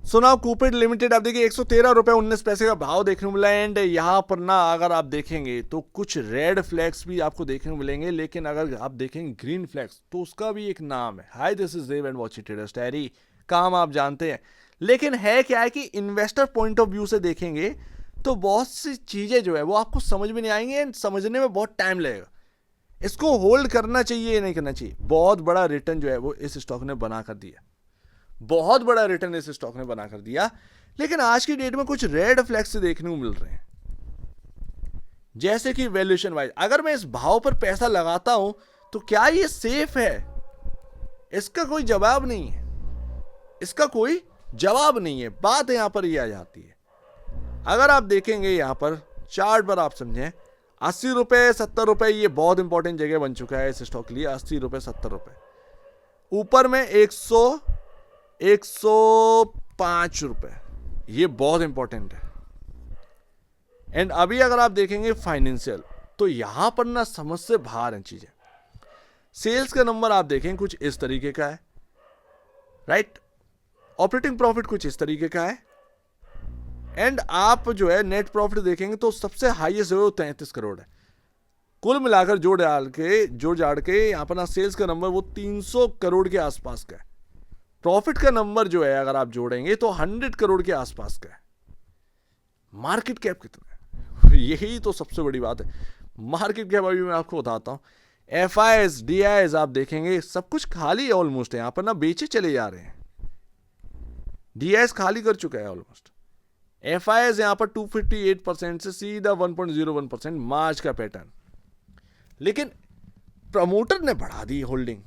सुनाओ कूपिड लिमिटेड आप देखिए 113 रुपए 19 पैसे का भाव देखने को मिला। एंड यहाँ पर ना अगर आप देखेंगे तो कुछ रेड फ्लैग्स भी आपको देखने को मिलेंगे, लेकिन अगर आप देखेंगे ग्रीन फ्लैग्स तो उसका भी एक नाम है। Hi this is Dev and watching traders diary. काम आप जानते हैं, लेकिन है क्या है कि इन्वेस्टर पॉइंट ऑफ व्यू से देखेंगे तो बहुत सी चीजें जो है वो आपको समझ में नहीं आएंगी एंड समझने में बहुत टाइम लगेगा। इसको होल्ड करना चाहिए या नहीं करना चाहिए। बहुत बड़ा रिटर्न जो है वो इस स्टॉक ने बना कर दिया, बहुत बड़ा रिटर्न इस स्टॉक ने बना कर दिया, लेकिन आज की डेट में कुछ रेड फ्लैग्स देखने को मिल रहे हैं। जैसे कि वैल्यूएशन वाइज अगर मैं इस भाव पर पैसा लगाता हूं तो क्या ये सेफ है? इसका कोई जवाब नहीं है, इसका कोई जवाब नहीं है। बात यहां पर ये आ जाती है, अगर आप देखेंगे यहां पर चार्ट पर आप समझें 80 रुपए 70 रुपए ये बहुत इंपॉर्टेंट जगह बन चुका है इस स्टॉक के लिए। 80 रुपए 70 रुपए, ऊपर में 105 रुपए, ये बहुत इंपॉर्टेंट है। एंड अभी अगर आप देखेंगे फाइनेंशियल तो यहां पर ना समझ से बाहर हैं चीजें। सेल्स का नंबर आप देखें कुछ इस तरीके का है, राइट। ऑपरेटिंग प्रॉफिट कुछ इस तरीके का है, एंड आप जो है नेट प्रॉफिट देखेंगे तो सबसे हाईएस्ट है वो 33 करोड़ है। कुल मिलाकर जोड़ जाड़ के यहां पर ना सेल्स का नंबर वो 300 करोड़ के आसपास का है। प्रॉफिट का नंबर जो है अगर आप जोड़ेंगे तो 100 करोड़ के आसपास का है। मार्केट कैप कितना है, यही तो सबसे बड़ी बात है। मार्केट कैप अभी मैं आपको बताता हूं। एफआईएस डीआईएस आप देखेंगे सब कुछ खाली ऑलमोस्ट है, यहां पर ना बेचे चले जा रहे हैं। डीआईएस खाली कर चुका है ऑलमोस्ट। एफआईएस यहां पर 258% से सीधा 1.01% मार्च का पैटर्न, लेकिन प्रमोटर ने बढ़ा दी होल्डिंग,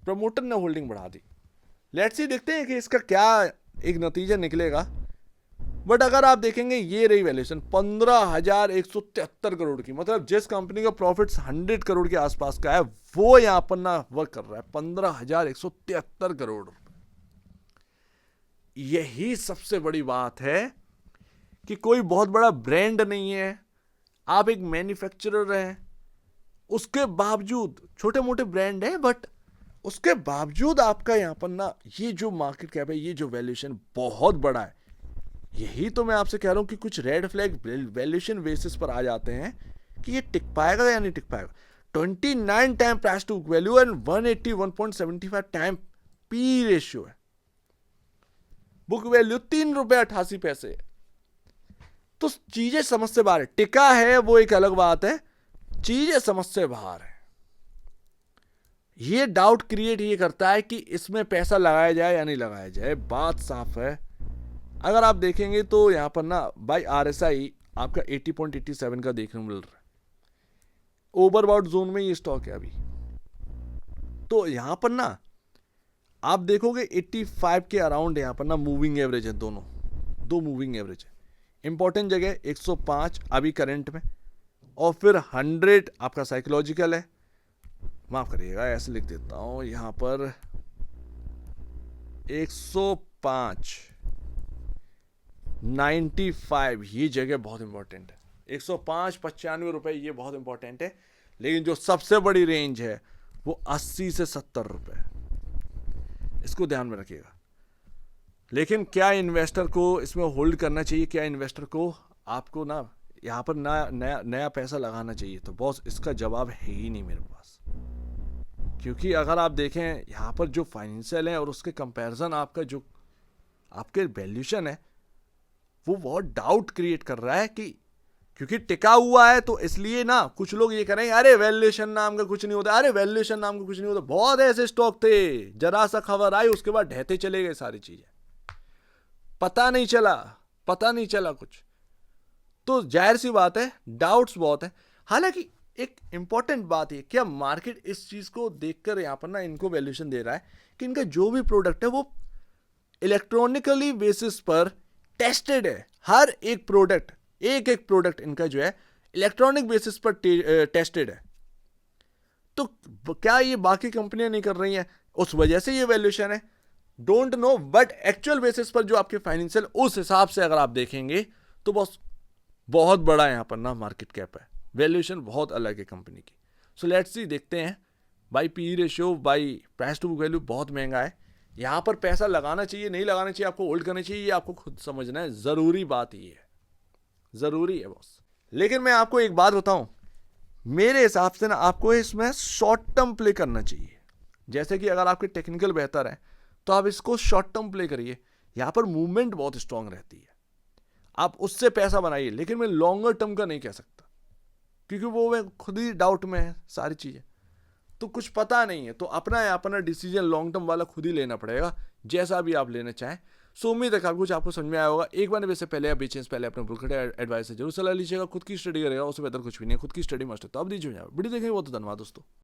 प्रमोटर ने होल्डिंग बढ़ा दी। लेट्स सी देखते हैं कि इसका क्या एक नतीजा निकलेगा। बट अगर आप देखेंगे ये रही वैल्यूएशन 15,173 करोड़ की, मतलब जिस कंपनी का प्रॉफिट्स 100 करोड़ के आसपास का है वो यहां पर ना वर्क कर रहा है 15,173 करोड़। यही सबसे बड़ी बात है कि कोई बहुत बड़ा ब्रांड नहीं है, आप एक मैन्युफैक्चरर हैं, उसके बावजूद छोटे मोटे ब्रांड है बट उसके बावजूद आपका यहां पर ना ये जो मार्केट कैप है, ये जो वैल्यूएशन बहुत बड़ा है। यही तो मैं आपसे कह रहा हूं कि कुछ रेड फ्लैग वैल्यूएशन बेसिस पर आ जाते हैं कि ये टिक पाएगा या नहीं टिक पाएगा। 29 time price to book value and 181.75 time P ratio है। बुक वैल्यू 3 रुपए 88 पैसे। तो चीजें समझ से बाहर है। टिका है वो एक अलग बात है, चीजें समझ से बाहर है। ये डाउट क्रिएट ये करता है कि इसमें पैसा लगाया जाए या नहीं लगाया जाए। बात साफ है। अगर आप देखेंगे तो यहां पर ना बाय आरएसआई आपका 80.87 का देखने को मिल रहा है। ओवरबॉट जोन में ये स्टॉक है अभी। तो यहां पर ना आप देखोगे 85 के अराउंड यहां पर ना मूविंग एवरेज है, दो मूविंग एवरेज है। इंपॉर्टेंट जगह 105 अभी करंट में, और फिर 100 आपका साइकोलॉजिकल है। माफ करिएगा ऐसे लिख देता हूं यहां पर 105 95 ये जगह बहुत इंपॉर्टेंट है। 105 95 रुपए ये बहुत इंपॉर्टेंट है। लेकिन जो सबसे बड़ी रेंज है वो 80 से 70 रुपए, इसको ध्यान में रखिएगा। लेकिन क्या इन्वेस्टर को इसमें होल्ड करना चाहिए, क्या इन्वेस्टर को आपको ना यहां पर नया पैसा लगाना चाहिए? तो बॉस इसका जवाब है ही नहीं मेरे पास। क्योंकि अगर आप देखें यहां पर जो फाइनेंशियल है और उसके कंपैरिजन आपका जो आपके वैल्यूएशन है वो बहुत डाउट क्रिएट कर रहा है कि क्योंकि टिका हुआ है तो इसलिए ना कुछ लोग ये करेंगे अरे वैल्यूएशन नाम का कुछ नहीं होता, अरे वैल्यूएशन नाम का कुछ नहीं होता। बहुत ऐसे स्टॉक थे जरा सा खबर आई उसके बाद ढहते चले गए सारी चीजें, पता नहीं चला कुछ। तो जाहिर सी बात है डाउट्स बहुत है। हालांकि एक इंपॉर्टेंट बात है, क्या मार्केट इस चीज को देखकर यहां पर ना इनको वैल्यूएशन दे रहा है कि इनका जो भी प्रोडक्ट है वो इलेक्ट्रॉनिकली बेसिस पर टेस्टेड है। हर एक प्रोडक्ट एक प्रोडक्ट इनका जो है इलेक्ट्रॉनिक बेसिस पर टेस्टेड है। तो क्या ये बाकी कंपनियां नहीं कर रही हैं उस वजह से ये वैल्यूएशन है? Don't know, but actual basis पर जो आपके फाइनेंशियल उस हिसाब से अगर आप देखेंगे तो बस बहुत बड़ा यहां पर ना मार्केट कैप है, वैल्यूएशन बहुत अलग है कंपनी की। सो लेट्स सी देखते हैं। By P ratio by price to book value बहुत महंगा है। यहाँ पर पैसा लगाना चाहिए नहीं लगाना चाहिए, आपको होल्ड करना चाहिए, ये आपको खुद समझना है। ज़रूरी बात ये है, ज़रूरी है बॉस। लेकिन मैं आपको एक बात बताऊं, मेरे हिसाब से ना आपको इसमें शॉर्ट टर्म प्ले करना चाहिए। जैसे कि अगर आपके टेक्निकल बेहतर है तो आप इसको शॉर्ट टर्म प्ले करिए, यहाँ पर मूवमेंट बहुत स्ट्रांग रहती है, आप उससे पैसा बनाइए। लेकिन मैं लॉन्गर टर्म का नहीं कह सकता, क्योंकि वो मैं खुद ही डाउट में है सारी चीज़ें, तो कुछ पता नहीं है। तो अपना डिसीजन लॉन्ग टर्म वाला खुद ही लेना पड़ेगा, जैसा भी आप लेना चाहें। सो उम्मीद है कुछ आपको समझ में आया होगा। एक बार वैसे पहले आप बेचें पहले अपने ब्रोकर एडवाइस से जरूर सलाह लीजिएगा, खुद की स्टडी करेगा, उससे बेहतर कुछ भी नहीं है, खुद की स्टडी मस्ट है। तो आप दीजिए वीडियो देखेंगे, वो तो धन्यवाद दोस्तों।